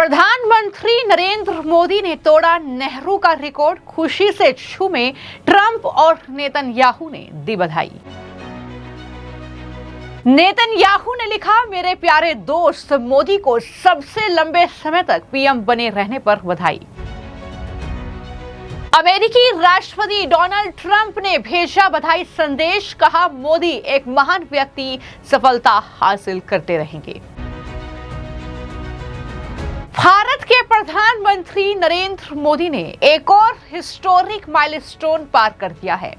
प्रधानमंत्री नरेंद्र मोदी ने तोड़ा नेहरू का रिकॉर्ड, खुशी से झूमे ट्रंप और नेतन्याहू ने दी बधाई। नेतन्याहू ने लिखा, मेरे प्यारे दोस्त मोदी को सबसे लंबे समय तक पीएम बने रहने पर बधाई। अमेरिकी राष्ट्रपति डोनाल्ड ट्रंप ने भेजा बधाई संदेश, कहा मोदी एक महान व्यक्ति, सफलता हासिल करते रहेंगे। भारत के प्रधानमंत्री नरेंद्र मोदी ने एक और हिस्टोरिक माइलस्टोन पार कर दिया है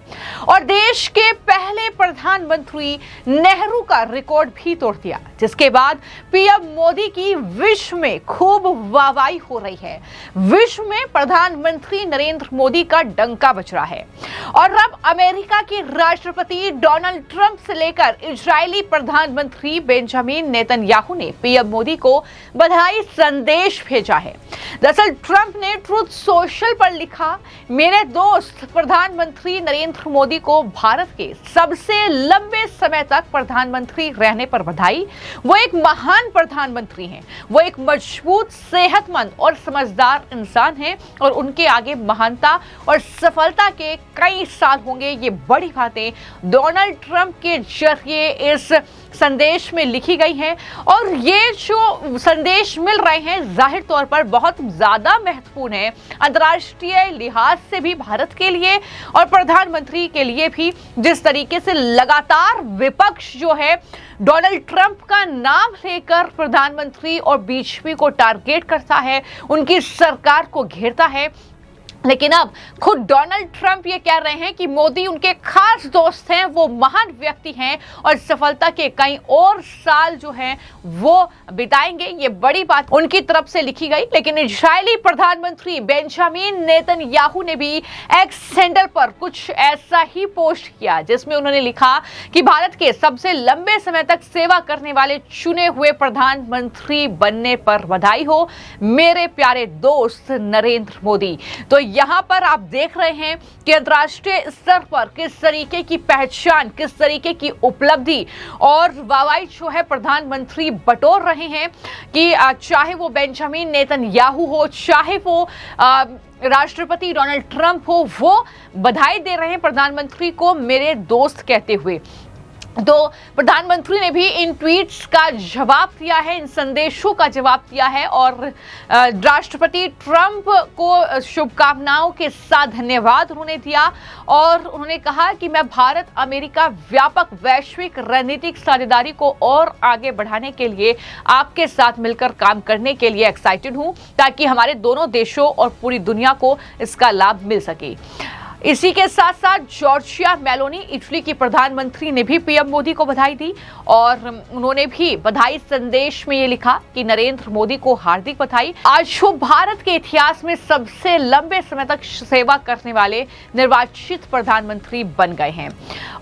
और देश के पहले प्रधानमंत्री नेहरू का रिकॉर्ड भी तोड़ दिया, जिसके बाद पीएम मोदी की विश्व में खूब वाहवाही हो रही है। विश्व में प्रधानमंत्री नरेंद्र मोदी का डंका बज रहा है और अब अमेरिका के राष्ट्रपति डोनाल्ड ट्रंप से लेकर इजरायली प्रधानमंत्री बेंजामिन नेतन्याहू ने पीएम मोदी को बधाई संदेश भेजा है। दरअसल ट्रंप ने ट्रुथ सोशल पर लिखा, मेरे दोस्त प्रधानमंत्री नरेंद्र मोदी को भारत के सबसे लंबे समय तक प्रधानमंत्री रहने पर बधाई। वो एक महान प्रधानमंत्री हैं, वो एक मजबूत, सेहतमंद और समझदार इंसान हैं और उनके आगे महानता और सफलता के कई साल होंगे। ये बड़ी बातें डोनाल्ड ट्रंप के जरिए इस संदेश में लिखी गई हैं और ये जो संदेश मिल रहे हैं जाहिर तौर पर बहुत ज्यादा महत्वपूर्ण है अंतर्राष्ट्रीय लिहाज से भी भारत के लिए और प्रधानमंत्री के लिए भी। जिस तरीके से लगातार विपक्ष जो है डोनाल्ड ट्रंप का नाम लेकर प्रधानमंत्री और बीजेपी को टारगेट करता है, उनकी सरकार को घेरता है, लेकिन अब खुद डोनाल्ड ट्रंप ये कह रहे हैं कि मोदी उनके खास दोस्त हैं, वो महान व्यक्ति हैं और सफलता के कई और साल जो हैं वो बिताएंगे। ये बड़ी बात उनकी तरफ से लिखी गई। लेकिन इजरायली प्रधानमंत्री बेंजामिन नेतन्याहू ने भी एक्स हैंडल पर कुछ ऐसा ही पोस्ट किया, जिसमें उन्होंने लिखा कि भारत के सबसे लंबे समय तक सेवा करने वाले चुने हुए प्रधानमंत्री बनने पर बधाई हो, मेरे प्यारे दोस्त नरेंद्र मोदी। तो यहाँ पर आप देख रहे हैं कि अंतर्राष्ट्रीय स्तर पर किस तरीके की पहचान, किस तरीके की उपलब्धि और वाहवाही जो है प्रधानमंत्री बटोर रहे हैं कि चाहे वो बेंजामिन नेतन्याहू हो, चाहे वो राष्ट्रपति डोनाल्ड ट्रंप हो, वो बधाई दे रहे हैं प्रधानमंत्री को मेरे दोस्त कहते हुए। तो प्रधानमंत्री ने भी इन ट्वीट्स का जवाब दिया है, इन संदेशों का जवाब दिया है और राष्ट्रपति ट्रंप को शुभकामनाओं के साथ धन्यवाद उन्होंने दिया और उन्होंने कहा कि मैं भारत अमेरिका व्यापक वैश्विक रणनीतिक साझेदारी को और आगे बढ़ाने के लिए आपके साथ मिलकर काम करने के लिए एक्साइटेड हूं, ताकि हमारे दोनों देशों और पूरी दुनिया को इसका लाभ मिल सके। इसी के साथ साथ जॉर्जिया मेलोनी, इटली की प्रधानमंत्री ने भी पीएम मोदी को बधाई दी और उन्होंने भी बधाई संदेश में ये लिखा कि नरेंद्र मोदी को हार्दिक बधाई। आज वो भारत के इतिहास में सबसे लंबे समय तक सेवा करने वाले निर्वाचित प्रधानमंत्री बन गए हैं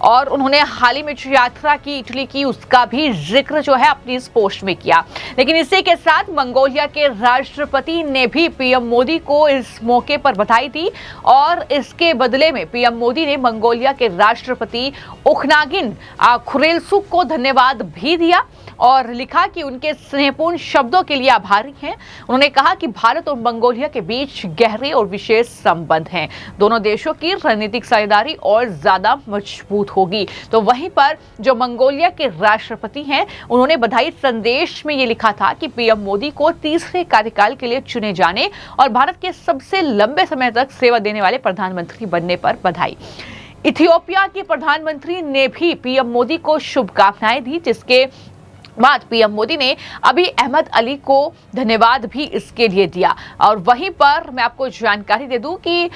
और उन्होंने हाल ही में जो यात्रा की इटली की, उसका भी जिक्र जो है अपनी इस पोस्ट में किया। लेकिन इसी के साथ मंगोलिया के राष्ट्रपति ने भी पीएम मोदी को इस मौके पर बधाई दी और इसके बदले में पीएम मोदी ने मंगोलिया के राष्ट्रपति उखनागिन खुरेलसुख को धन्यवाद भी दिया और लिखा कि उनके स्नेहपूर्ण शब्दों के लिए आभारी हैं। उन्होंने कहा कि भारत और मंगोलिया के बीच गहरे और विशेष संबंध हैं, दोनों देशों की रणनीतिक साझेदारी और ज्यादा मजबूत होगी। तो वहीं पर जो मंगोलिया के राष्ट्रपति हैं, उन्होंने बधाई संदेश में ये लिखा था कि पीएम मोदी को तीसरे कार्यकाल के लिए चुने जाने और भारत के सबसे लंबे समय तक सेवा देने वाले प्रधानमंत्री बनने पर बधाई। इथियोपिया के प्रधानमंत्री ने भी पीएम मोदी को शुभकामनाएं दी, जिसके बाद पीएम मोदी ने अभी अहमद अली को धन्यवाद भी इसके लिए दिया। और वहीं पर मैं आपको जानकारी दे दूं कि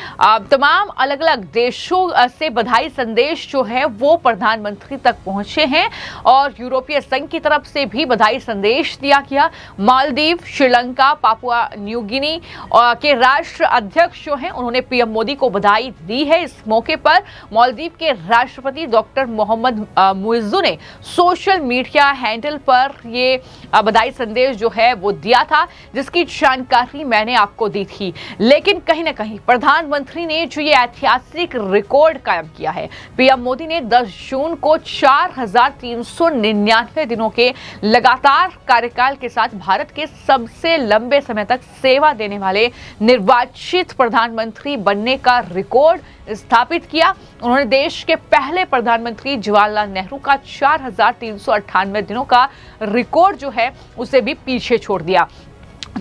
तमाम अलग अलग देशों से बधाई संदेश जो है वो प्रधानमंत्री तक पहुंचे हैं और यूरोपीय संघ की तरफ से भी बधाई संदेश दिया गया। Maldives, Sri Lanka, Papua New Guinea के राष्ट्र अध्यक्ष जो हैं, उन्होंने पीएम मोदी को बधाई दी है। इस मौके पर मालदीव के राष्ट्रपति डॉक्टर मोहम्मद मुइज्जू ने सोशल मीडिया हैंडल पर पर ये बधाई संदेश जो है वो दिया था, जिसकी जानकारी मैंने आपको दी थी। लेकिन कहीं ना कहीं प्रधानमंत्री ने जो ये ऐतिहासिक रिकॉर्ड कायम किया है, पीएम मोदी ने 10 जून को 4399 दिनों के लगातार कार्यकाल के साथ भारत के सबसे लंबे समय तक सेवा देने वाले निर्वाचित प्रधानमंत्री बनने का रिकॉर्ड स्थापित किया। उन्होंने देश के पहले प्रधानमंत्री जवाहरलाल नेहरू का 4398 दिनों का रिकॉर्ड जो है उसे भी पीछे छोड़ दिया।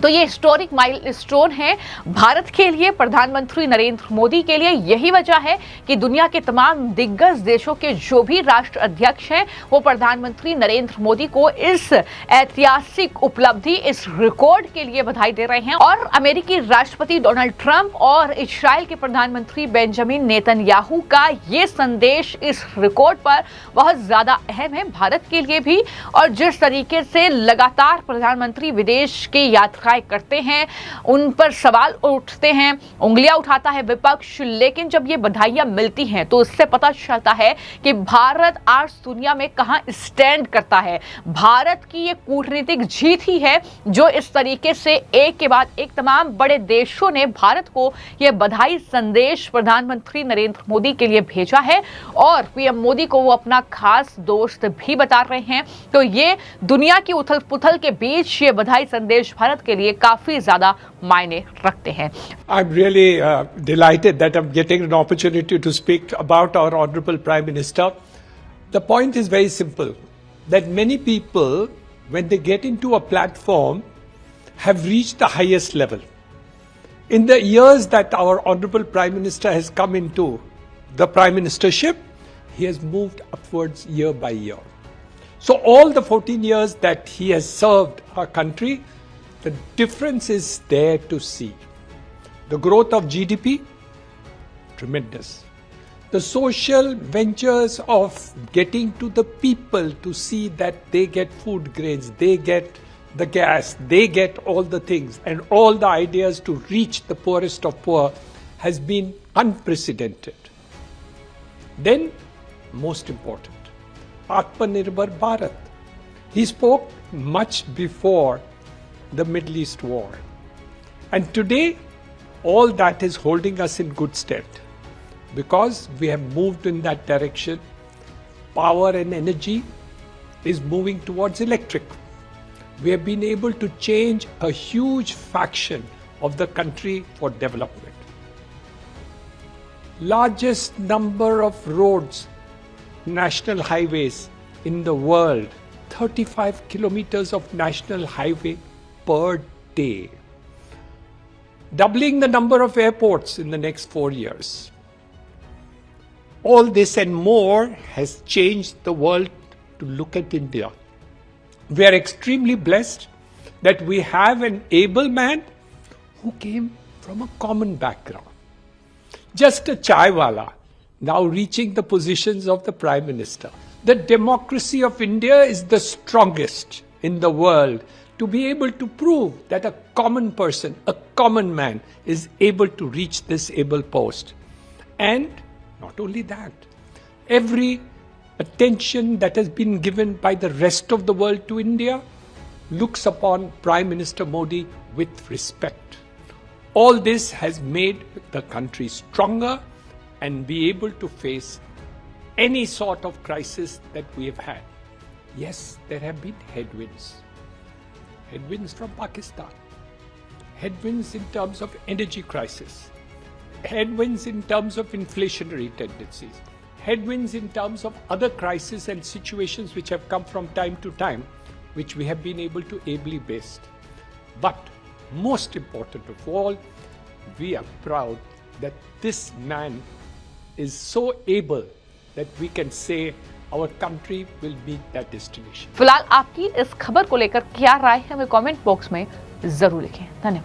तो ये हिस्टोरिक माइलस्टोन है भारत के लिए, प्रधानमंत्री नरेंद्र मोदी के लिए। यही वजह है कि दुनिया के तमाम दिग्गज देशों के जो भी राष्ट्र अध्यक्ष हैं वो प्रधानमंत्री नरेंद्र मोदी को इस ऐतिहासिक उपलब्धि, इस रिकॉर्ड के लिए बधाई दे रहे हैं। और अमेरिकी राष्ट्रपति डोनाल्ड ट्रंप और इजराइल के प्रधानमंत्री बेंजामिन नेतन्याहू का ये संदेश इस रिकॉर्ड पर बहुत ज्यादा अहम है भारत के लिए भी। और जिस तरीके से लगातार प्रधानमंत्री विदेश के यात्रा करते हैं, उन पर सवाल उठते हैं, उंगलियां उठाता है विपक्ष, लेकिन जब ये बधाइयां मिलती हैं तो इससे पता चलता है कि भारत आज दुनिया में कहां स्टैंड करता है। भारत की ये कूटनीतिक जीत ही है जो इस तरीके से एक के बाद एक तमाम बड़े देशों ने भारत को यह बधाई संदेश प्रधानमंत्री नरेंद्र मोदी के लिए भेजा है। और पीएम मोदी को वो अपना खास दोस्त भी बता रहे हैं। तो ये दुनिया की उथल पुथल के बीच ये बधाई संदेश भारत के लिए काफी ज्यादा मायने रखते हैं। I'm really delighted that I'm getting an opportunity to speak about our Honorable Prime Minister. The point is very simple, that many people, when they get into a platform, have reached the highest level. In the years that our Honorable Prime Minister has come into the Prime Ministership, he has moved upwards year by year. So all the 14 years that he has served our country, the difference is there to see. The growth of GDP, tremendous. The social ventures of getting to the people to see that they get food grains, they get the gas, they get all the things, and all the ideas to reach the poorest of poor has been unprecedented. Then, most important, Atmanirbhar Bharat. He spoke much before the Middle East war. And today, all that is holding us in good stead because we have moved in that direction. Power and energy is moving towards electric. We have been able to change a huge fraction of the country for development. Largest number of roads, national highways in the world, 35 kilometers of national highway per day. Doubling the number of airports in the next 4 years. All this and more has changed the world to look at India. We are extremely blessed that we have an able man who came from a common background. Just a chaiwala, now reaching the positions of the Prime Minister. The democracy of India is the strongest in the world to be able to prove that a common person, a common man is able to reach this able post. And not only that, every attention that has been given by the rest of the world to India looks upon Prime Minister Modi with respect. All this has made the country stronger and be able to face any sort of crisis that we have had. Yes, there have been headwinds. Headwinds from Pakistan. Headwinds in terms of energy crisis. Headwinds in terms of inflationary tendencies. Headwinds in terms of other crises and situations which have come from time to time, which we have been able to ably face. But most important of all, we are proud that this man is so able that we can say our country will meet that destination. फिलहाल आपकी इस खबर को लेकर क्या राय है हमें comment box में जरूर लिखें। धन्यवाद।